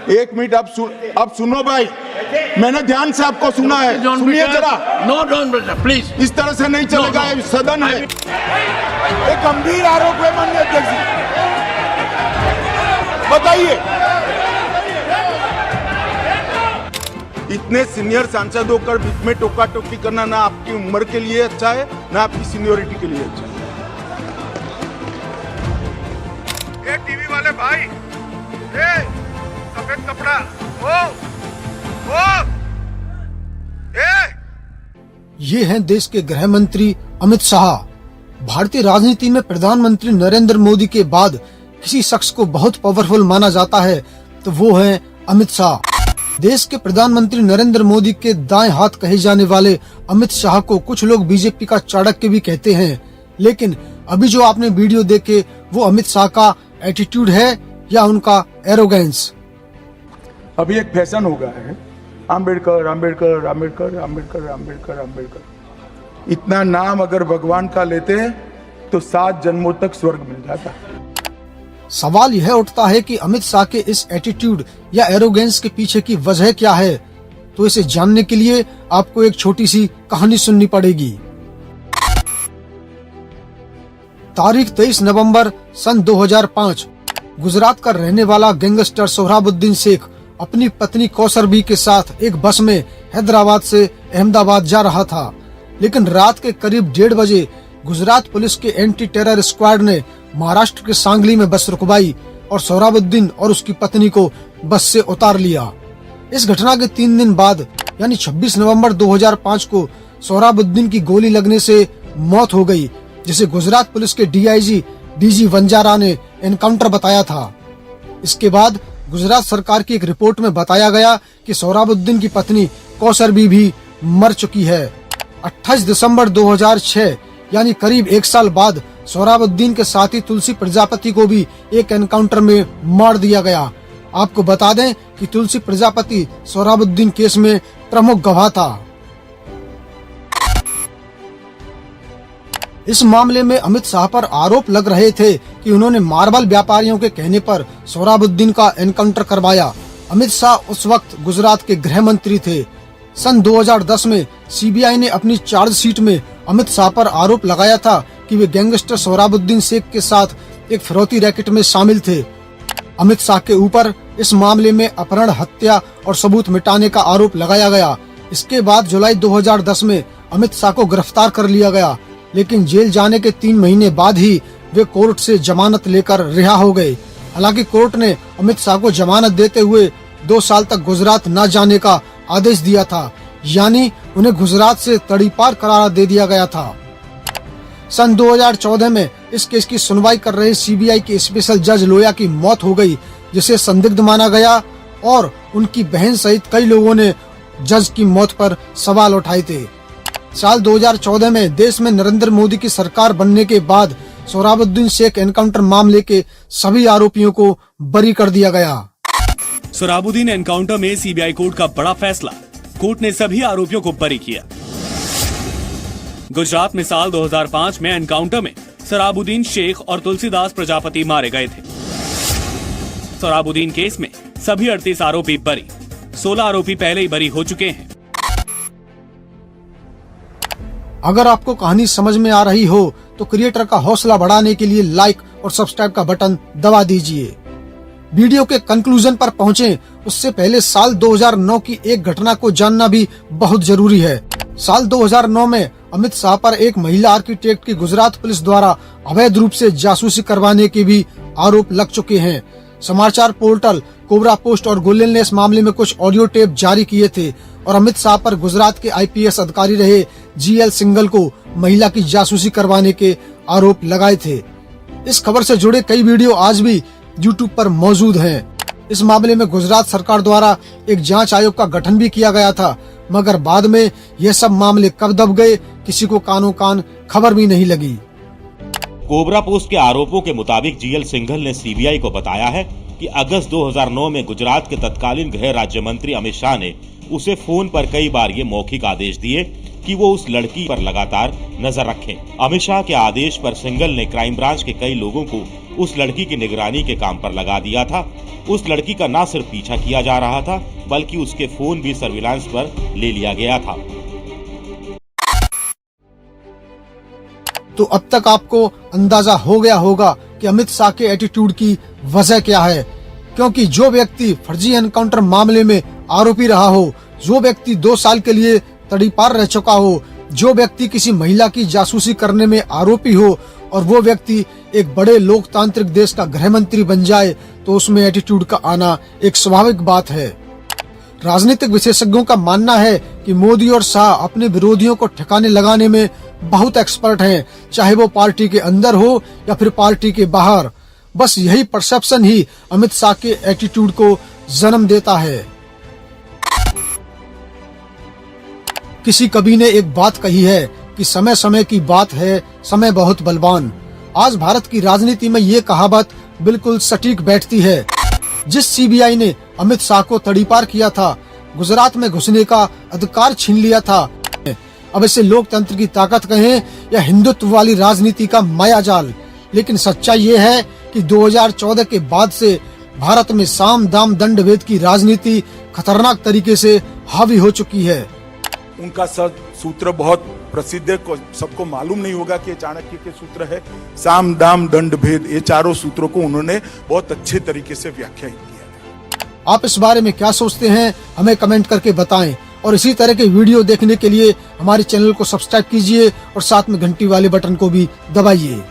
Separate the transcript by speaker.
Speaker 1: एक मिनट, अब सुनो भाई, मैंने ध्यान से आपको सुना है, सुनिए जरा।
Speaker 2: नो डोंट प्लीज,
Speaker 1: इस तरह से नहीं चलेगा, ये सदन है। एक गंभीर आरोप है माननीय अध्यक्ष जी, बताइए। इतने सीनियर सांसद होकर बीच में टोका टोकी करना ना आपकी उम्र के लिए अच्छा है, ना आपकी सीनियोरिटी के लिए अच्छा है। ये टीवी वाले भाई, ये सफेद कपड़ा,
Speaker 3: ये हैं देश के गृह मंत्री अमित शाह। भारतीय राजनीति में प्रधानमंत्री नरेंद्र मोदी के बाद किसी शख्स को बहुत पावरफुल माना जाता है तो वो है अमित शाह। देश के प्रधानमंत्री नरेंद्र मोदी के दाएं हाथ कहे जाने वाले अमित शाह को कुछ लोग बीजेपी का चाणक्य भी कहते हैं, लेकिन अभी जो आपने वीडियो देखे वो अमित शाह का एटीट्यूड है या उनका एरोगेंस।
Speaker 1: अभी एक फैशन हो गया है, आम्बेडकर आम्बेडकर आम्बेडकर आम्बेडकर आम्बेडकर आम्बेडकर। इतना नाम अगर भगवान का लेते हैं तो 7 जन्मों तक स्वर्ग मिल जाता।
Speaker 3: सवाल यह उठता है कि अमित शाह के इस एटीट्यूड या एरोगेंस के पीछे की वजह क्या है, तो इसे जानने के लिए आपको एक छोटी सी कहानी सुननी पड़ेगी। तारीख 23 नवंबर सन 2005 गुजरात का रहने वाला गैंगस्टर सोहराबुद्दीन शेख अपनी पत्नी कौसर बी के साथ एक बस में हैदराबाद से अहमदाबाद जा रहा था, लेकिन रात के करीब 1:30 बजे गुजरात पुलिस के एंटी टेरर स्क्वाड ने महाराष्ट्र के सांगली में बस रुकवाई और सोहराबुद्दीन और उसकी पत्नी को बस से उतार लिया। इस घटना के 3 दिन बाद यानी 26 नवंबर 2005 को सोहराबुद्दीन की गोली लगने से मौत हो गई, जिसे गुजरात पुलिस के डीआईजी डीजी वंजारा ने एनकाउंटर बताया था। इसके बाद गुजरात सरकार की एक रिपोर्ट में बताया गया कि सोहराबुद्दीन की पत्नी कौसर बी भी मर चुकी है। 28 दिसंबर 2006 यानी करीब 1 साल बाद सोहराबुद्दीन के साथी तुलसी प्रजापति को भी एक एनकाउंटर में मार दिया गया। आपको बता दें कि तुलसी प्रजापति सोहराबुद्दीन केस में प्रमुख गवाह था। इस मामले में अमित शाह पर आरोप लग रहे थे कि उन्होंने मार्बल व्यापारियों के कहने पर सोहराबुद्दीन का एनकाउंटर करवाया। अमित शाह उस वक्त गुजरात के गृह मंत्री थे। सन 2010 में सीबीआई ने अपनी चार्जशीट में अमित शाह पर आरोप लगाया था कि वे गैंगस्टर सोहराबुद्दीन शेख के साथ एक फिरौती रैकेट में शामिल थे। अमित शाह के ऊपर इस मामले में अपहरण, हत्या और सबूत मिटाने का आरोप लगाया गया। इसके बाद जुलाई 2010 में अमित शाह को गिरफ्तार कर लिया गया, लेकिन जेल जाने के 3 महीने बाद ही वे कोर्ट से जमानत लेकर रिहा हो गए। हालांकि कोर्ट ने अमित शाह को जमानत देते हुए 2 साल तक गुजरात न जाने का आदेश दिया था, यानी उन्हें गुजरात से तड़ीपार करार दे दिया गया था। सन 2014 में इस केस की सुनवाई कर रहे सीबीआई के स्पेशल जज लोया की मौत हो गई, जिसे संदिग्ध माना गया और उनकी बहन सहित कई लोगों ने जज की मौत पर सवाल उठाए थे। साल 2014 में देश में नरेंद्र मोदी की सरकार बनने के बाद सोहराबुद्दीन शेख एनकाउंटर मामले के सभी आरोपियों को बरी कर दिया गया।
Speaker 4: सोहराबुद्दीन एनकाउंटर में सीबीआई कोर्ट का बड़ा फैसला, कोर्ट ने सभी आरोपियों को बरी किया। गुजरात में साल 2005 में एनकाउंटर में सोहराबुद्दीन शेख और तुलसीदास प्रजापति मारे गए थे। सोहराबुद्दीन केस में सभी 38 आरोपी बरी, 16 आरोपी पहले ही बरी हो चुके हैं।
Speaker 3: अगर आपको कहानी समझ में आ रही हो तो क्रिएटर का हौसला बढ़ाने के लिए लाइक और सब्सक्राइब का बटन दबा दीजिए। वीडियो के कंक्लूजन पर पहुंचे उससे पहले साल 2009 की एक घटना को जानना भी बहुत जरूरी है। साल 2009 में अमित शाह पर एक महिला आर्किटेक्ट की गुजरात पुलिस द्वारा अवैध रूप से जासूसी करवाने के भी आरोप लग चुके हैं। समाचार पोर्टल कोबरा पोस्ट और गुलेल ने इस मामले में कुछ ऑडियो टेप जारी किए थे और अमित शाह पर गुजरात के आईपीएस अधिकारी रहे जीएल सिंघल को महिला की जासूसी करवाने के आरोप लगाए थे। इस खबर से जुड़े कई वीडियो आज भी यूट्यूब पर मौजूद हैं। इस मामले में गुजरात सरकार द्वारा एक जांच आयोग का गठन भी किया गया था, मगर बाद में यह सब मामले कब दब गए किसी को कानो कान खबर भी नहीं लगी।
Speaker 5: कोबरा पोस्ट के आरोपों के मुताबिक जीएल सिंघल ने सीबीआई को बताया है कि अगस्त 2009 में गुजरात के तत्कालीन गृह राज्य मंत्री अमित शाह ने उसे फोन पर कई बार ये मौखिक आदेश दिए कि वो उस लड़की पर लगातार नजर रखें। अमित शाह के आदेश पर सिंघल ने क्राइम ब्रांच के कई लोगों को उस लड़की की निगरानी के काम पर लगा दिया था। उस लड़की का न सिर्फ पीछा किया जा रहा था, बल्कि उसके फोन भी सर्विलांस पर ले लिया गया था।
Speaker 3: तो अब तक आपको अंदाजा हो गया होगा कि अमित शाह के एटीट्यूड की वजह क्या है, क्योंकि जो व्यक्ति फर्जी एनकाउंटर मामले में आरोपी रहा हो, जो व्यक्ति 2 साल के लिए तड़ीपार रह चुका हो, जो व्यक्ति किसी महिला की जासूसी करने में आरोपी हो और वो व्यक्ति एक बड़े लोकतांत्रिक देश का गृह मंत्री बन जाए, तो उसमें एटीट्यूड का आना एक स्वाभाविक बात है। राजनीतिक विशेषज्ञों का मानना है कि मोदी और शाह अपने विरोधियों को ठिकाने लगाने में बहुत एक्सपर्ट हैं, चाहे वो पार्टी के अंदर हो या फिर पार्टी के बाहर। बस यही परसेप्शन ही अमित शाह के एटीट्यूड को जन्म देता है। किसी कवि ने एक बात कही है कि समय समय की बात है, समय बहुत बलवान। आज भारत की राजनीति में ये कहावत बिल्कुल सटीक बैठती है। जिस सीबीआई ने अमित शाह को तड़ीपार किया था, गुजरात में घुसने का अधिकार छीन लिया था, अब इसे लोकतंत्र की ताकत कहें या हिंदुत्व वाली राजनीति का मायाजाल, लेकिन सच्चाई ये है कि 2014 के बाद से भारत में साम दाम दंड भेद की राजनीति खतरनाक तरीके से हावी हो चुकी है।
Speaker 1: उनका सूत्र बहुत प्रसिद्ध है, सबको मालूम नहीं होगा कि चाणक्य के सूत्र है साम दाम दंड भेद। ये चारों सूत्रों को उन्होंने बहुत अच्छे तरीके से व्याख्या किया है।
Speaker 3: आप इस बारे में क्या सोचते हैं, हमें कमेंट करके बताएं और इसी तरह के वीडियो देखने के लिए हमारे चैनल को सब्सक्राइब कीजिए और साथ में घंटी वाले बटन को भी दबाइए।